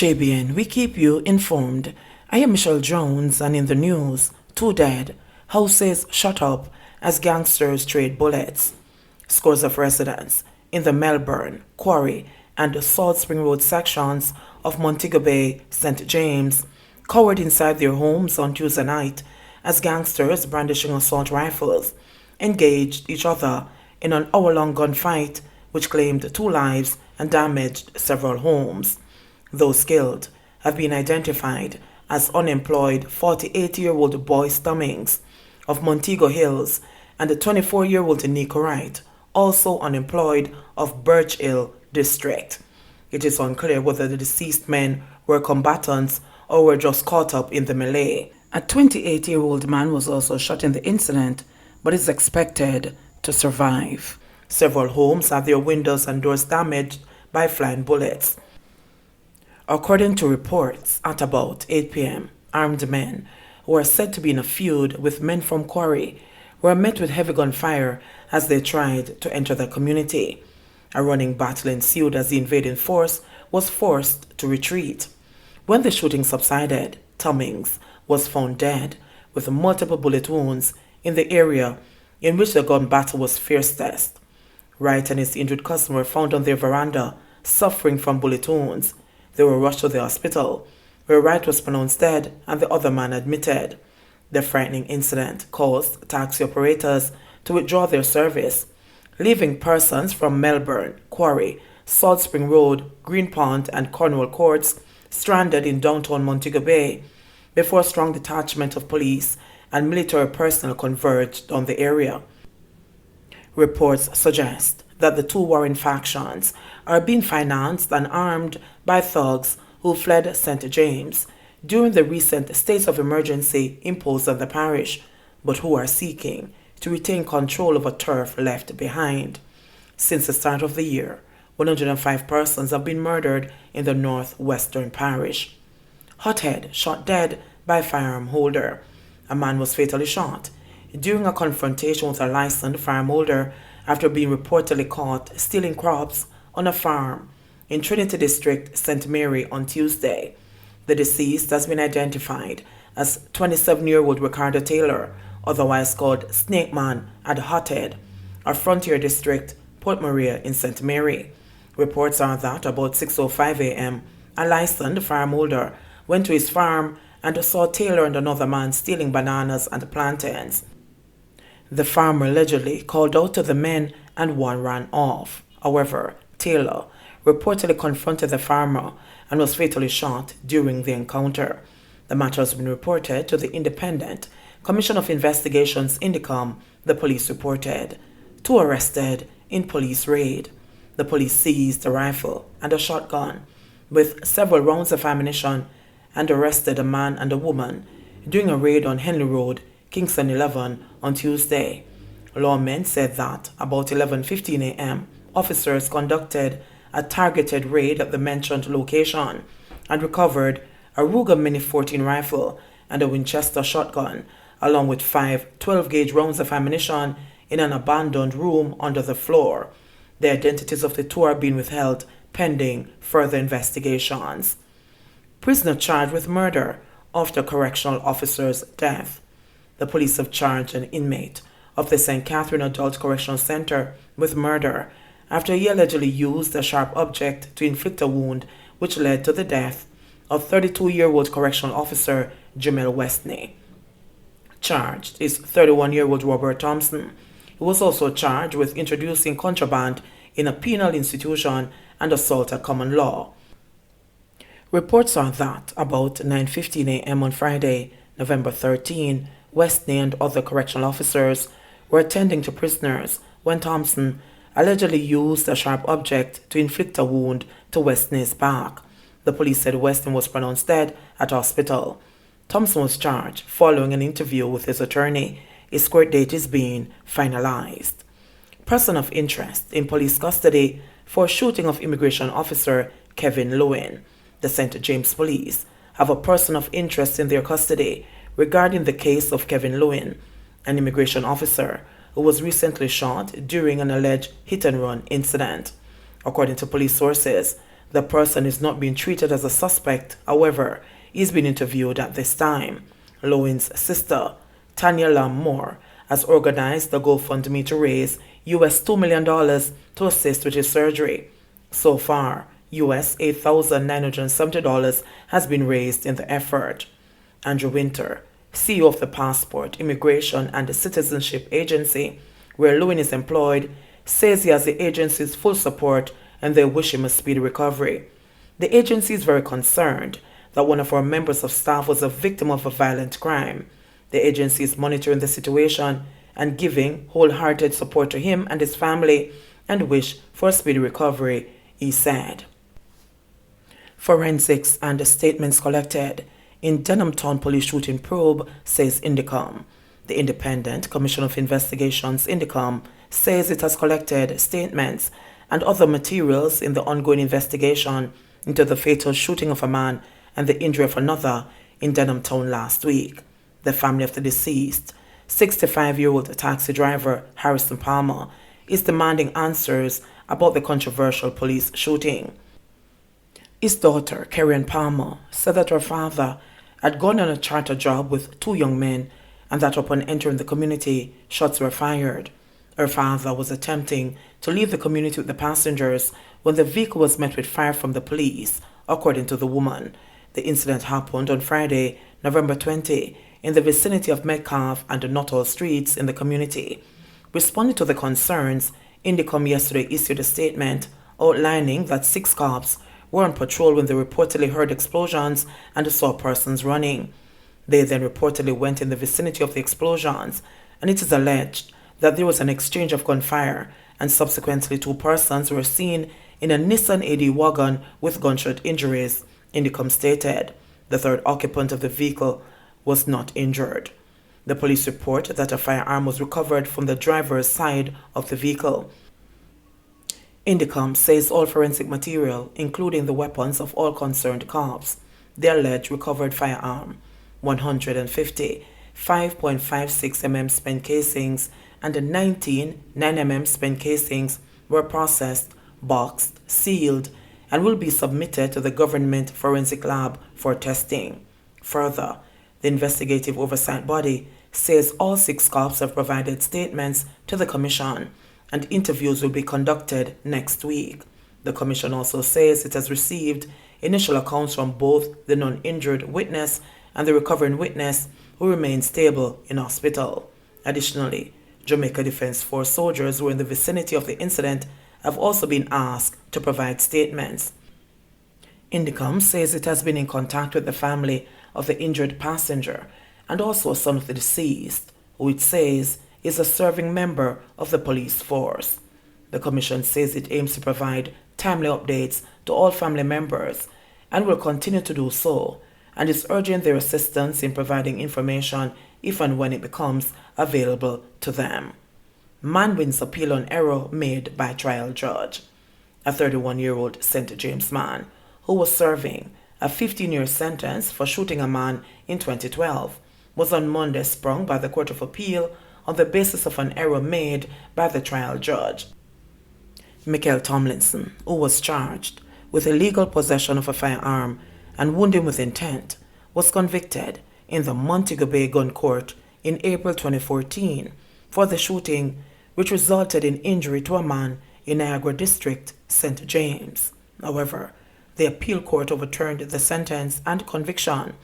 JBN, we keep you informed. I am Michelle Jones, and in the news, 2 dead, houses shut up as gangsters trade bullets. Scores of residents in the Melbourne, Quarry, and Salt Spring Road sections of Montego Bay, St. James, cowered inside their homes on Tuesday night as gangsters brandishing assault rifles engaged each other in an hour-long gunfight which claimed 2 lives and damaged several homes. Those killed have been identified as unemployed 48-year-old Boyce Cummings of Montego Hills and the 24-year-old Nico Wright, also unemployed, of Birch Hill District. It is unclear whether the deceased men were combatants or were just caught up in the melee. A 28-year-old man was also shot in the incident, but is expected to survive. Several homes had their windows and doors damaged by flying bullets. According to reports, at about 8 p.m., armed men, who are said to be in a feud with men from Quarry, were met with heavy gunfire as they tried to enter the community. A running battle ensued as the invading force was forced to retreat. When the shooting subsided, Cummings was found dead with multiple bullet wounds in the area in which the gun battle was fiercest. Wright and his injured cousin were found on their veranda, suffering from bullet wounds. They were rushed to the hospital, where Wright was pronounced dead and the other man admitted. The frightening incident caused taxi operators to withdraw their service, leaving persons from Melbourne, Quarry, Salt Spring Road, Green Pond, and Cornwall Courts stranded in downtown Montego Bay before a strong detachment of police and military personnel converged on the area. Reports suggest that the 2 warring factions are being financed and armed by thugs who fled St. James during the recent state of emergency imposed on the parish, but who are seeking to retain control over turf left behind. Since the start of the year, 105 persons have been murdered in the northwestern parish. Hothead shot dead by firearm holder. A man was fatally shot during a confrontation with a licensed firearm holder after being reportedly caught stealing crops on a farm in Trinity District, St. Mary on Tuesday. The deceased has been identified as 27-year-old Ricardo Taylor, otherwise called Snake Man at Hothead, a frontier district, Port Maria in St. Mary. Reports are that about 6:05 a.m., a licensed farm holder went to his farm and saw Taylor and another man stealing bananas and plantains. The farmer allegedly called out to the men and one ran off. However, Taylor reportedly confronted the farmer and was fatally shot during the encounter. The matter has been reported to the Independent Commission of Investigations Indicom, the police reported. 2 arrested in police raid. The police seized a rifle and a shotgun with several rounds of ammunition and arrested a man and a woman during a raid on Henley Road, Kingston 11 on Tuesday. Lawmen said that about 11:15 a.m., officers conducted a targeted raid at the mentioned location and recovered a Ruger Mini 14 rifle and a Winchester shotgun, along with 5 12-gauge rounds of ammunition in an abandoned room under the floor. The identities of the 2 are being withheld pending further investigations. Prisoner charged with murder after correctional officer's death. The police have charged an inmate of the St. Catherine Adult Correctional Center with murder after he allegedly used a sharp object to inflict a wound which led to the death of 32-year-old correctional officer Jamel Westney. Charged is 31-year-old Robert Thompson. He was also charged with introducing contraband in a penal institution and assault at common law. Reports are that about 9:15 a.m. on Friday, November 13, Westney and other correctional officers were attending to prisoners when Thompson allegedly used a sharp object to inflict a wound to Westney's back. The police said Westney was pronounced dead at hospital. Thompson was charged following an interview with his attorney. His court date is being finalized. Person of interest in police custody for shooting of immigration officer Kevin Lewin. The St. James Police have a person of interest in their custody regarding the case of Kevin Lewin, an immigration officer who was recently shot during an alleged hit-and-run incident. According to police sources, The person is not being treated as a suspect, however, he's been interviewed at this time. Lowen's sister, Tanya Lam Moore, has organized the GoFundMe to raise US $2 million to assist with his surgery. So far, US $8,970 has been raised in the effort. Andrew Winter, CEO of the Passport, Immigration and Citizenship Agency, where Lowen is employed, says he has the agency's full support and they wish him a speedy recovery. The agency is very concerned that one of our members of staff was a victim of a violent crime. The agency is monitoring the situation and giving wholehearted support to him and his family and wish for a speedy recovery, he said. Forensics and statements collected in Denhamtown police shooting probe, says Indicom. The Independent Commission of Investigations, Indicom, says it has collected statements and other materials in the ongoing investigation into the fatal shooting of a man and the injury of another in Denhamtown last week. The family of the deceased, 65-year-old taxi driver Harrison Palmer, is demanding answers about the controversial police shooting. His daughter, Karen Palmer, said that her father had gone on a charter job with two young men and that upon entering the community, shots were fired. Her father was attempting to leave the community with the passengers when the vehicle was met with fire from the police, according to the woman. The incident happened on Friday, November 20, in the vicinity of Metcalfe and Nuttall streets in the community. Responding to the concerns, Indicom yesterday issued a statement outlining that 6 cops were on patrol when they reportedly heard explosions and saw persons running. They then reportedly went in the vicinity of the explosions, and it is alleged that there was an exchange of gunfire, and subsequently 2 persons were seen in a Nissan AD wagon with gunshot injuries, Indicom stated. The third occupant of the vehicle was not injured. The police report that a firearm was recovered from the driver's side of the vehicle. Indicom says all forensic material, including the weapons of all concerned cops, the alleged recovered firearm, 150 5.56mm spent casings and 19 9mm spent casings were processed, boxed, sealed, and will be submitted to the government forensic lab for testing. Further, the investigative oversight body says all 6 cops have provided statements to the commission and interviews will be conducted next week. The commission also says it has received initial accounts from both the non-injured witness and the recovering witness who remain stable in hospital. Additionally, Jamaica Defense Force soldiers who were in the vicinity of the incident have also been asked to provide statements. Indicom says it has been in contact with the family of the injured passenger and also a son of the deceased, who it says is a serving member of the police force. The commission says it aims to provide timely updates to all family members and will continue to do so, and is urging their assistance in providing information if and when it becomes available to them. Man wins appeal on error made by trial judge. A 31-year-old St. James man who was serving a 15-year sentence for shooting a man in 2012 was on Monday sprung by the Court of Appeal on the basis of an error made by the trial judge. Michael Tomlinson, who was charged with illegal possession of a firearm and wounding with intent, was convicted in the Montego Bay gun court in April 2014 for the shooting which resulted in injury to a man in Niagara District, St. James. However, the appeal court overturned the sentence and conviction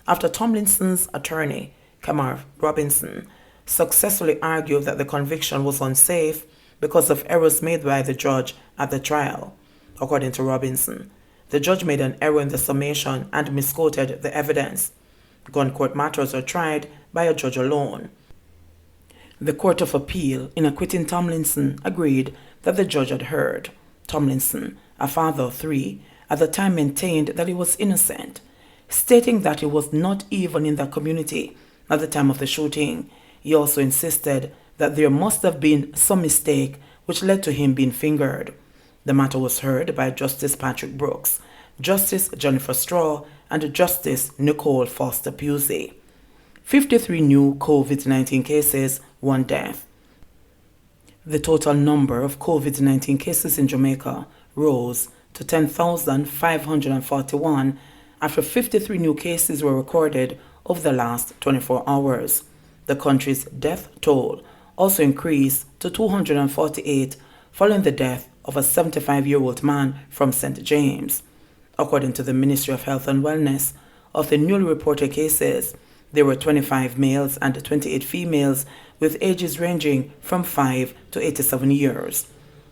after Tomlinson's attorney, Kamar Robinson, successfully argued that the conviction was unsafe because of errors made by the judge at the trial. According to Robinson, the judge made an error in the summation and misquoted the evidence. Gun court matters are tried by a judge alone. The Court of Appeal, in acquitting Tomlinson, agreed that the judge had heard. Tomlinson, a father of 3, at the time maintained that he was innocent, stating that he was not even in the community at the time of the shooting. He also insisted that there must have been some mistake which led to him being fingered. The matter was heard by Justice Patrick Brooks, Justice Jennifer Straw, and Justice Nicole Foster Pusey. 53 new COVID-19 cases, 1 death. The total number of COVID-19 cases in Jamaica rose to to 10,541 after 53 new cases were recorded over the last 24 hours. The country's death toll also increased to 248 following the death of a 75-year-old man from St. James. According to the Ministry of Health and Wellness, of the newly reported cases, there were 25 males and 28 females with ages ranging from 5 to 87 years.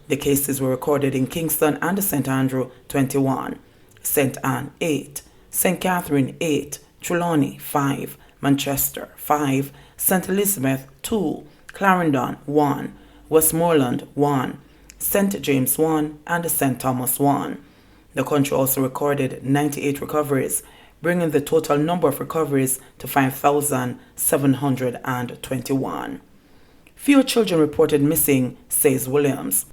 The cases were recorded in Kingston and St. Andrew 21, St. Anne 8, St. Catherine 8, Trelawney 5, Manchester 5, St. Elizabeth 2, Clarendon 1, Westmoreland 1, St. James 1, and St. Thomas 1. The country also recorded 98 recoveries, bringing the total number of recoveries to 5,721. Fewer children reported missing, says Williams.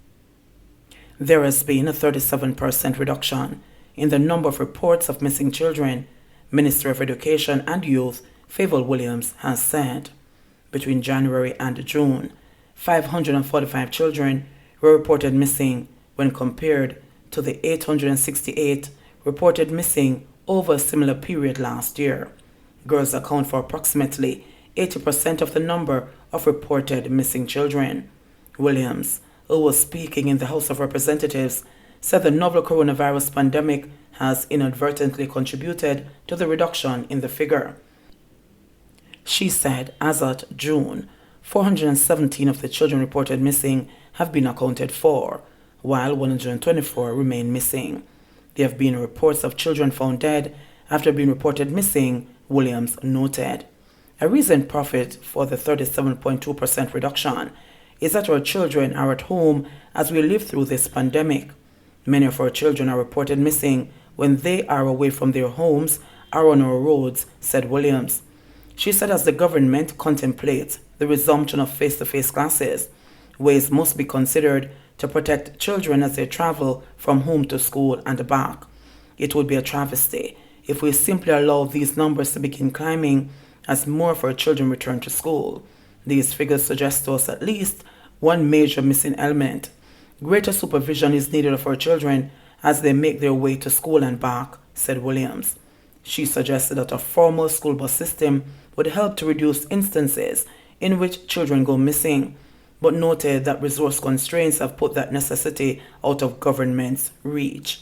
There has been a 37% reduction in the number of reports of missing children, Minister of Education and Youth Favour Williams has said. Between January and June, 545 children were reported missing when compared to the 868 reported missing over a similar period last year. Girls account for approximately 80% of the number of reported missing children. Williams, who was speaking in the House of Representatives, said the novel coronavirus pandemic has inadvertently contributed to the reduction in the figure. She said as at June, 417 of the children reported missing have been accounted for, while 124 remain missing. There have been reports of children found dead after being reported missing, Williams noted. A recent profit for the 37.2% reduction is that our children are at home as we live through this pandemic. Many of our children are reported missing when they are away from their homes or on our roads, said Williams. She said as the government contemplates the resumption of face-to-face classes, ways must be considered to protect children as they travel from home to school and back. It would be a travesty if we simply allow these numbers to begin climbing as more of our children return to school. These figures suggest to us at least one major missing element. Greater supervision is needed of our children as they make their way to school and back, said Williams. She suggested that a formal school bus system would help to reduce instances in which children go missing, but noted that resource constraints have put that necessity out of government's reach.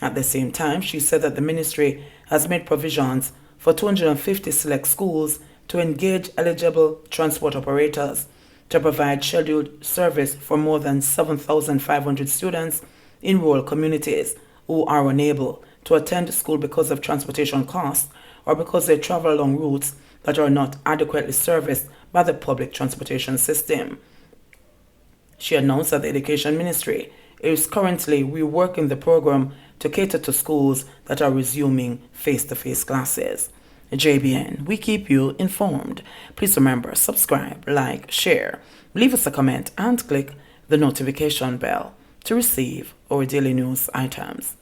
At the same time, she said that the ministry has made provisions for 250 select schools to engage eligible transport operators to provide scheduled service for more than 7,500 students in rural communities who are unable to attend school because of transportation costs or because they travel along routes that are not adequately serviced by the public transportation system. She announced that the Education Ministry is currently reworking the program to cater to schools that are resuming face-to-face classes. JBN, we keep you informed. Please remember, subscribe, like, share, leave us a comment, and click the notification bell to receive our daily news items.